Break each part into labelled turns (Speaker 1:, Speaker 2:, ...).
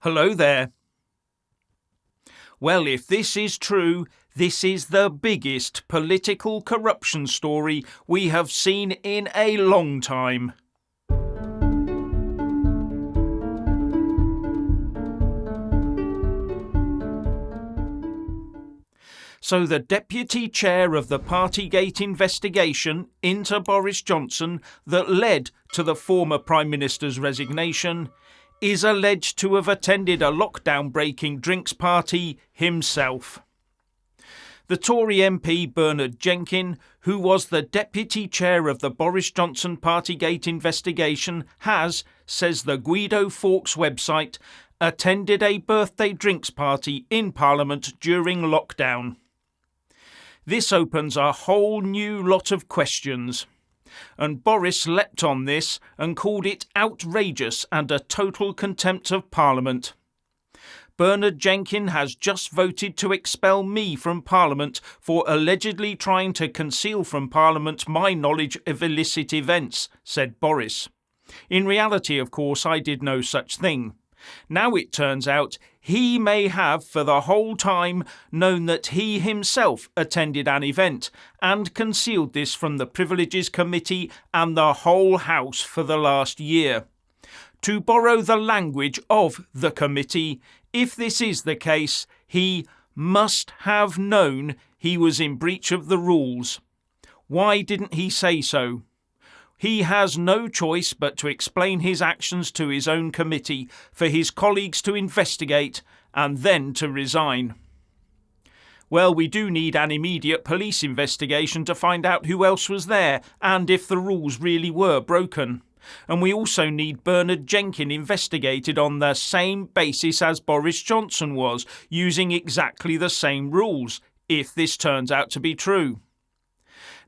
Speaker 1: Hello there. Well, if this is true, this is the biggest political corruption story we have seen in a long time. So the deputy chair of the PartyGate investigation into Boris Johnson that led to the former Prime Minister's resignation is alleged to have attended a lockdown-breaking drinks party himself. The Tory MP Bernard Jenkin, who was the deputy chair of the Boris Johnson PartyGate investigation, has, says the Guido Fawkes website, attended a birthday drinks party in Parliament during lockdown. This opens a whole new lot of questions. And Boriss leapt on this and called it outrageous and a total contempt of Parliament. Bernard Jenkin has just voted to expel me from Parliament for allegedly trying to conceal from Parliament my knowledge of illicit events, said Boriss. In reality, of course, I did no such thing. Now it turns out he may have for the whole time known that he himself attended an event and concealed this from the Privileges Committee and the whole House for the last year. To borrow the language of the committee, if this is the case, he must have known he was in breach of the rules. Why didn't he say so? He has no choice but to explain his actions to his own committee for his colleagues to investigate and then to resign. Well, we do need an immediate police investigation to find out who else was there and if the rules really were broken. And we also need Bernard Jenkin investigated on the same basis as Boris Johnson was, using exactly the same rules, if this turns out to be true.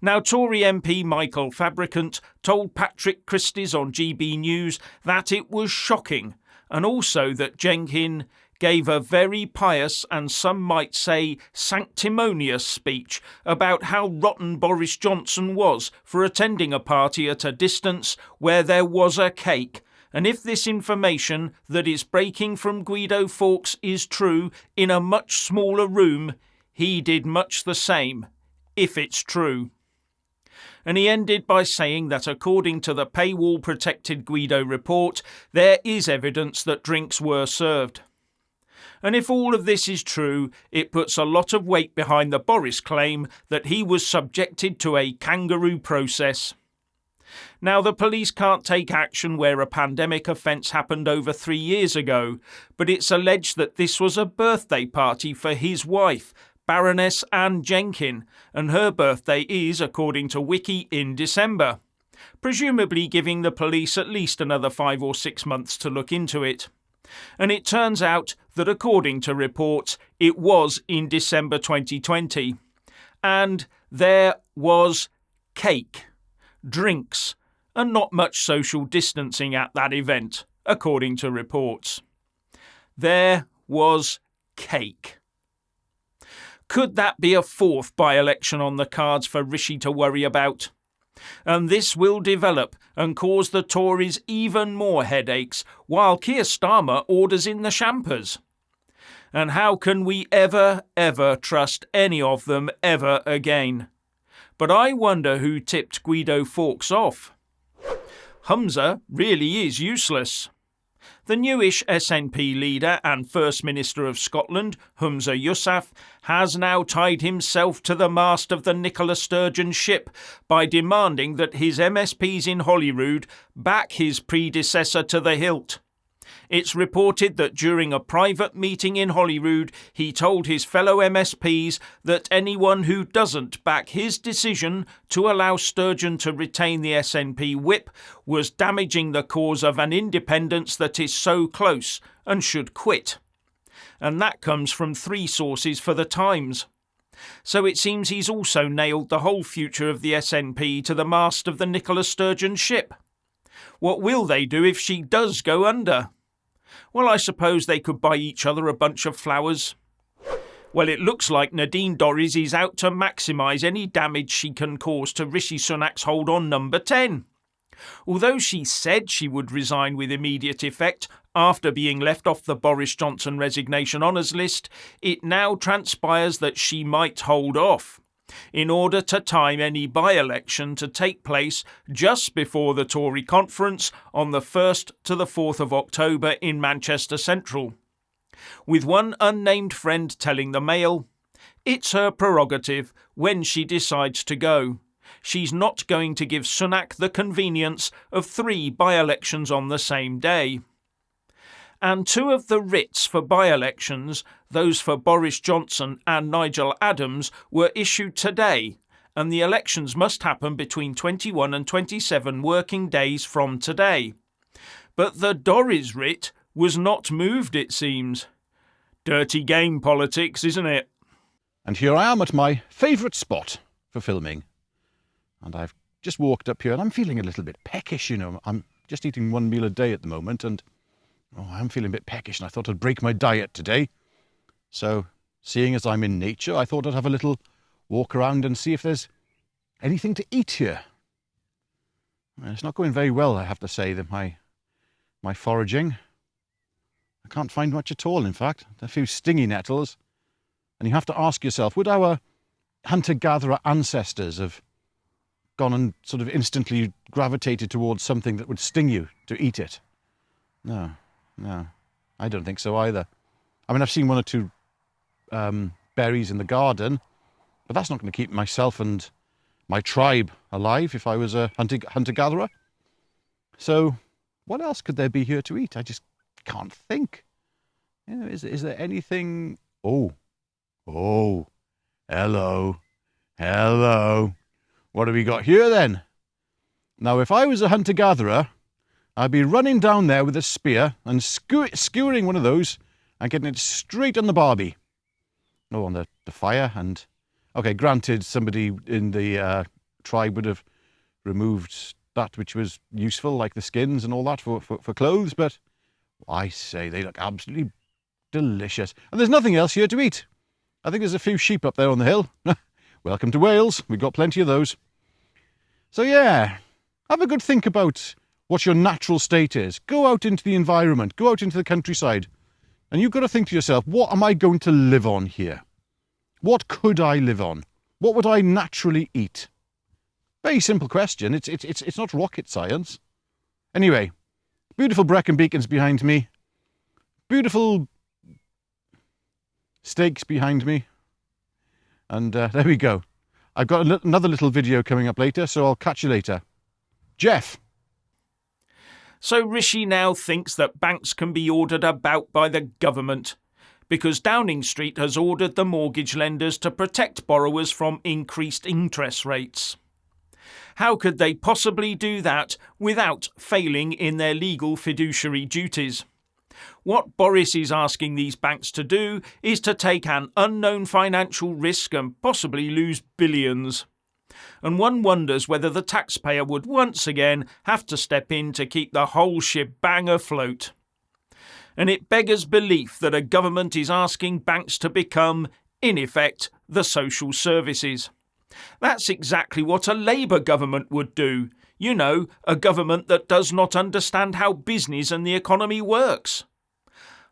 Speaker 1: Now, Tory MP Michael Fabricant told Patrick Christys on GB News that it was shocking, and also that Jenkin gave a very pious and some might say sanctimonious speech about how rotten Boris Johnson was for attending a party at a distance where there was a cake. And if this information that is breaking from Guido Fawkes is true in a much smaller room, he did much the same, if it's true. And he ended by saying that according to the paywall-protected Guido report, there is evidence that drinks were served. And if all of this is true, it puts a lot of weight behind the Boriss claim that he was subjected to a kangaroo process. Now, the police can't take action where a pandemic offence happened over 3 years ago, but it's alleged that this was a birthday party for his wife, Baroness Anne Jenkin, and her birthday is, according to Wiki, in December, presumably giving the police at least another 5 or 6 months to look into it. And it turns out that according to reports, it was in December 2020. And there was cake, drinks, and not much social distancing at that event, according to reports. There was cake. Could that be a fourth by-election on the cards for Rishi to worry about? And this will develop and cause the Tories even more headaches while Keir Starmer orders in the champers. And how can we ever trust any of them ever again? But I wonder who tipped Guido Fawkes off. Humza really is useless. The newish SNP leader and First Minister of Scotland, Humza Yousaf, has now tied himself to the mast of the Nicola Sturgeon ship by demanding that his MSPs in Holyrood back his predecessor to the hilt. It's reported that during a private meeting in Holyrood, he told his fellow MSPs that anyone who doesn't back his decision to allow Sturgeon to retain the SNP whip was damaging the cause of an independence that is so close and should quit. And that comes from 3 sources for the Times. So it seems he's also nailed the whole future of the SNP to the mast of the Nicola Sturgeon ship. What will they do if she does go under? Well, I suppose they could buy each other a bunch of flowers. Well, it looks like Nadine Dorries is out to maximise any damage she can cause to Rishi Sunak's hold on number 10. Although she said she would resign with immediate effect after being left off the Boris Johnson resignation honours list, it now transpires that she might hold off, in order to time any by-election to take place just before the Tory conference on the 1st to the 4th of October in Manchester Central. With one unnamed friend telling the Mail, "It's her prerogative when she decides to go. She's not going to give Sunak the convenience of 3 by-elections on the same day." And 2 of the writs for by-elections, those for Boris Johnson and Nigel Adams, were issued today, and the elections must happen between 21 and 27 working days from today. But the Dorries writ was not moved, it seems. Dirty game politics, isn't it?
Speaker 2: And here I am at my favourite spot for filming. And I've just walked up here and I'm feeling a little bit peckish, you know. I'm just eating 1 meal a day at the moment and I'm feeling a bit peckish and I thought I'd break my diet today. So, seeing as I'm in nature, I thought I'd have a little walk around and see if there's anything to eat here. It's not going very well, I have to say, that my foraging. I can't find much at all, in fact. A few stingy nettles. And you have to ask yourself, would our hunter-gatherer ancestors have gone and sort of instantly gravitated towards something that would sting you to eat it? No, I don't think so either. I mean, I've seen 1 or 2 berries in the garden, but that's not going to keep myself and my tribe alive if I was a hunter-gatherer. So, what else could there be here to eat? I just can't think. You know, is there anything? Oh, hello. What have we got here then? Now, if I was a hunter-gatherer, I'd be running down there with a spear and skewering one of those and getting it straight on the barbie. Oh, on the fire. And, okay, granted, somebody in the tribe would have removed that which was useful, like the skins and all that for clothes, but I say they look absolutely delicious. And there's nothing else here to eat. I think there's a few sheep up there on the hill. Welcome to Wales. We've got plenty of those. So yeah, have a good think about what your natural state is. Go out into the environment. Go out into the countryside. And you've got to think to yourself, what am I going to live on here? What could I live on? What would I naturally eat? Very simple question. It's not rocket science. Anyway, beautiful Brecon Beacons behind me. Beautiful steaks behind me. And there we go. I've got another little video coming up later, so I'll catch you later. Jeff.
Speaker 1: So Rishi now thinks that banks can be ordered about by the government, because Downing Street has ordered the mortgage lenders to protect borrowers from increased interest rates. How could they possibly do that without failing in their legal fiduciary duties? What Boriss is asking these banks to do is to take an unknown financial risk and possibly lose billions. And one wonders whether the taxpayer would once again have to step in to keep the whole shebang afloat. And it beggars belief that a government is asking banks to become, in effect, the social services. That's exactly what a Labour government would do. You know, a government that does not understand how business and the economy works.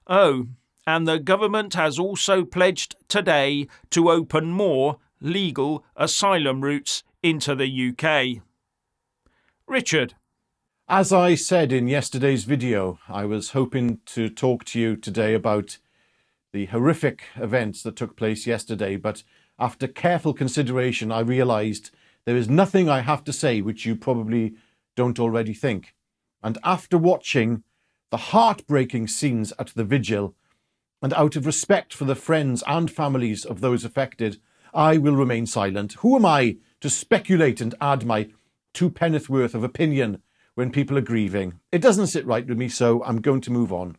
Speaker 1: Oh, and the government has also pledged today to open more legal asylum routes into the UK. Richard.
Speaker 2: As I said in yesterday's video, I was hoping to talk to you today about the horrific events that took place yesterday, but after careful consideration, I realised there is nothing I have to say which you probably don't already think. And after watching the heartbreaking scenes at the vigil, and out of respect for the friends and families of those affected, I will remain silent. Who am I to speculate and add my 2 penneth worth of opinion when people are grieving? It doesn't sit right with me, so I'm going to move on.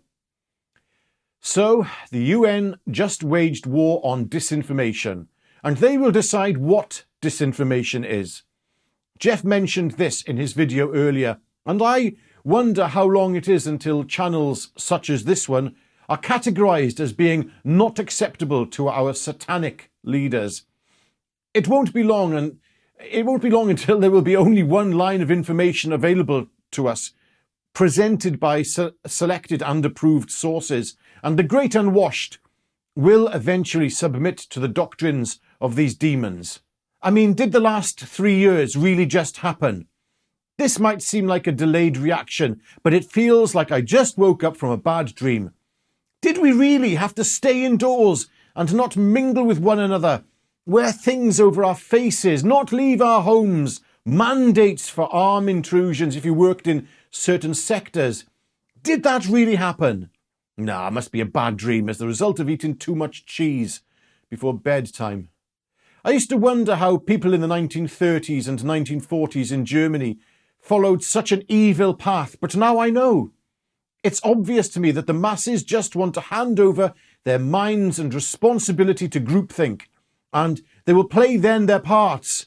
Speaker 2: So, the UN just waged war on disinformation, and they will decide what disinformation is. Jeff mentioned this in his video earlier, and I wonder how long it is until channels such as this one are categorised as being not acceptable to our satanic leaders. It won't be long, and It won't be long until there will be only one line of information available to us, presented by selected and approved sources, and the great unwashed will eventually submit to the doctrines of these demons. I mean, did the last 3 years really just happen? This might seem like a delayed reaction, but it feels like I just woke up from a bad dream. Did we really have to stay indoors and not mingle with one another, wear things over our faces, not leave our homes, mandates for armed intrusions if you worked in certain sectors? Did that really happen? Nah, it must be a bad dream as the result of eating too much cheese before bedtime. I used to wonder how people in the 1930s and 1940s in Germany followed such an evil path, but now I know. It's obvious to me that the masses just want to hand over their minds and responsibility to groupthink, and they will play then their parts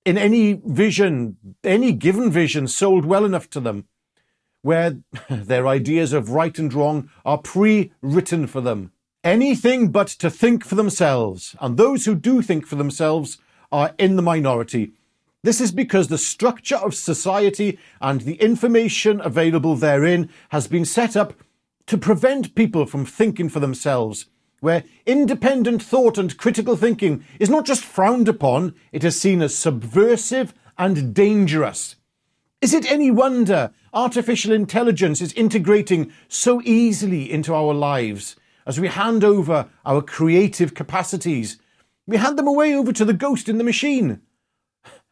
Speaker 2: in any vision, any given vision sold well enough to them, where their ideas of right and wrong are pre-written for them. Anything but to think for themselves, and those who do think for themselves are in the minority. This is because the structure of society and the information available therein has been set up to prevent people from thinking for themselves, where independent thought and critical thinking is not just frowned upon, it is seen as subversive and dangerous. Is it any wonder artificial intelligence is integrating so easily into our lives as we hand over our creative capacities? We hand them away over to the ghost in the machine.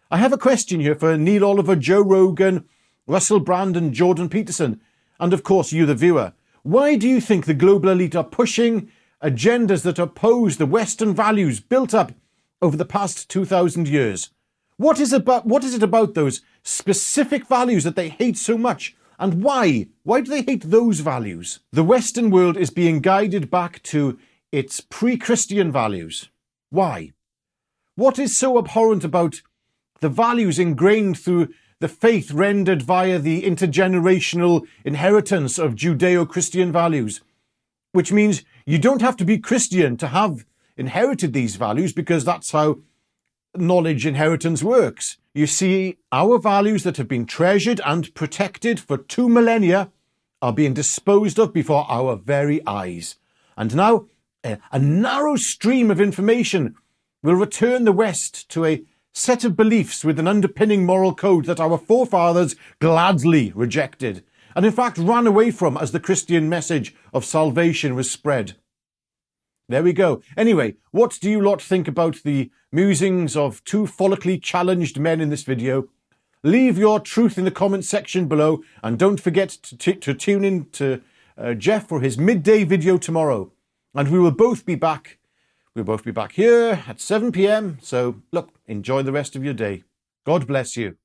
Speaker 2: I have a question here for Neil Oliver, Joe Rogan, Russell Brand and Jordan Peterson, and of course you the viewer. Why do you think the global elite are pushing agendas that oppose the Western values built up over the past 2,000 years? What is it about those specific values that they hate so much? And why? Why do they hate those values? The Western world is being guided back to its pre-Christian values. Why? What is so abhorrent about the values ingrained through the faith rendered via the intergenerational inheritance of Judeo-Christian values? Which means you don't have to be Christian to have inherited these values, because that's how knowledge inheritance works. You see, our values that have been treasured and protected for 2 millennia are being disposed of before our very eyes. And now a narrow stream of information will return the West to a set of beliefs with an underpinning moral code that our forefathers gladly rejected, and in fact ran away from as the Christian message of salvation was spread. There we go. Anyway, what do you lot think about the musings of 2 follically challenged men in this video? Leave your truth in the comment section below, and don't forget to tune in to Jeff for his midday video tomorrow. And we will both be back. We'll both be back here at 7 p.m. So look, enjoy the rest of your day. God bless you.